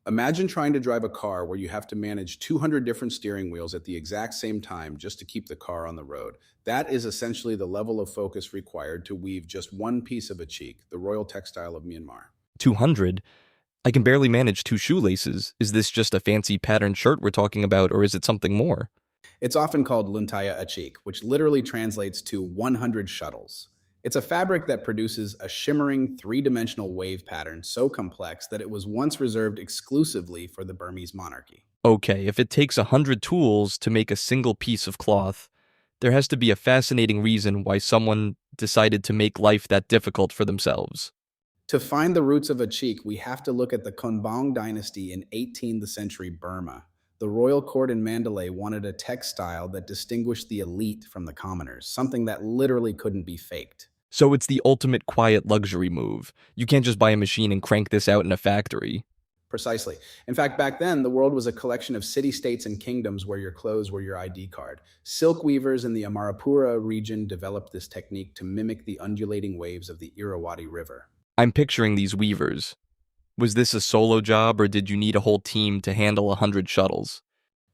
Imagine trying to drive a car where you have to manage 200 different steering wheels at the exact same time just to keep the car on the road. That is essentially the level of focus required to weave just one piece of a cheek, the royal textile of Myanmar. 200? I can barely manage two shoelaces. Is this just a fancy patterned shirt we're talking about, or is it something more? It's often called Luntaya Acheik, which literally translates to 100 shuttles. It's a fabric that produces a shimmering three-dimensional wave pattern so complex that it was once reserved exclusively for the Burmese monarchy. Okay, if it takes 100 tools to make a single piece of cloth, there has to be a fascinating reason why someone decided to make life that difficult for themselves. To find the roots of Acheik, we have to look at the Konbaung dynasty in 18th century Burma. The royal court in Mandalay wanted a textile that distinguished the elite from the commoners, something that literally couldn't be faked. So it's the ultimate quiet luxury move. You can't just buy a machine and crank this out in a factory. Precisely. In fact, back then, the world was a collection of city-states and kingdoms where your clothes were your ID card. Silk weavers in the Amarapura region developed this technique to mimic the undulating waves of the Irrawaddy River. I'm picturing these weavers. Was this a solo job, or did you need a whole team to handle 100 shuttles?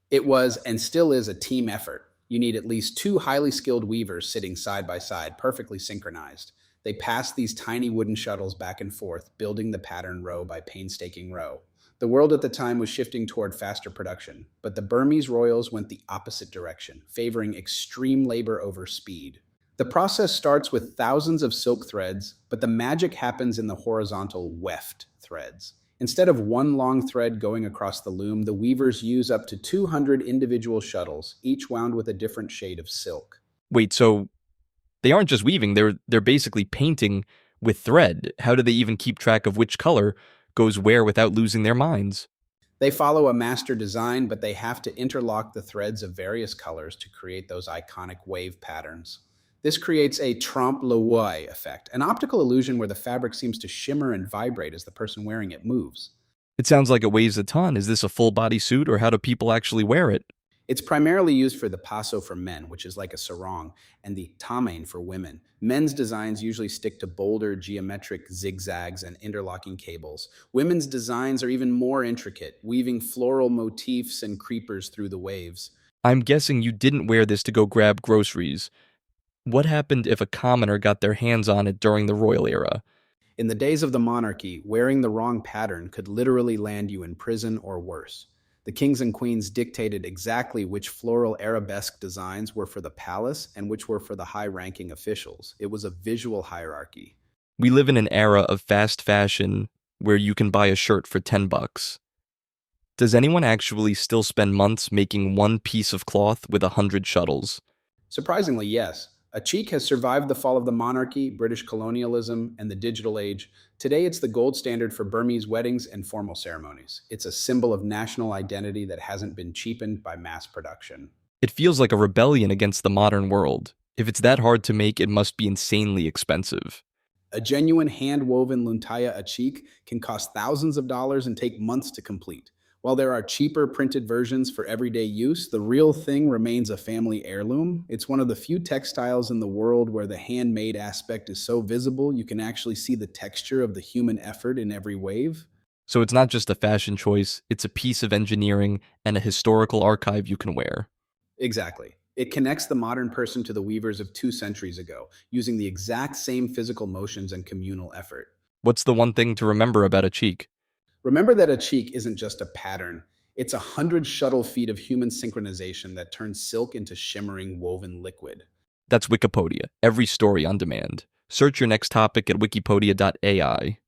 It was and still is a team effort. You need at least two highly skilled weavers sitting side by side, perfectly synchronized. They pass these tiny wooden shuttles back and forth, building the pattern row by painstaking row. The world at the time was shifting toward faster production, but the Burmese royals went the opposite direction, favoring extreme labor over speed. The process starts with thousands of silk threads, but the magic happens in the horizontal weft threads. Instead of one long thread going across the loom, the weavers use up to 200 individual shuttles, each wound with a different shade of silk. Wait, so they aren't just weaving, they're basically painting with thread. How do they even keep track of which color goes where without losing their minds? They follow a master design, but they have to interlock the threads of various colors to create those iconic wave patterns. This creates a trompe l'oeil effect, an optical illusion where the fabric seems to shimmer and vibrate as the person wearing it moves. It sounds like it weighs a ton. Is this a full body suit, or how do people actually wear it? It's primarily used for the paso for men, which is like a sarong, and the tamain for women. Men's designs usually stick to bolder geometric zigzags and interlocking cables. Women's designs are even more intricate, weaving floral motifs and creepers through the waves. I'm guessing you didn't wear this to go grab groceries. What happened if a commoner got their hands on it during the royal era? In the days of the monarchy, wearing the wrong pattern could literally land you in prison or worse. The kings and queens dictated exactly which floral arabesque designs were for the palace and which were for the high-ranking officials. It was a visual hierarchy. We live in an era of fast fashion where you can buy a shirt for $10. Does anyone actually still spend months making one piece of cloth with 100 shuttles? Surprisingly, yes. Acheik has survived the fall of the monarchy, British colonialism, and the digital age. Today, it's the gold standard for Burmese weddings and formal ceremonies. It's a symbol of national identity that hasn't been cheapened by mass production. It feels like a rebellion against the modern world. If it's that hard to make, it must be insanely expensive. A genuine hand-woven Luntaya Acheik can cost thousands of dollars and take months to complete. While there are cheaper printed versions for everyday use, the real thing remains a family heirloom. It's one of the few textiles in the world where the handmade aspect is so visible you can actually see the texture of the human effort in every wave. So it's not just a fashion choice, it's a piece of engineering and a historical archive you can wear. Exactly. It connects the modern person to the weavers of 2 centuries ago, using the exact same physical motions and communal effort. What's the one thing to remember about a cheek? Remember that a cheek isn't just a pattern. It's 100 shuttle feet of human synchronization that turns silk into shimmering woven liquid. That's Wikipodia, every story on demand. Search your next topic at wikipodia.ai.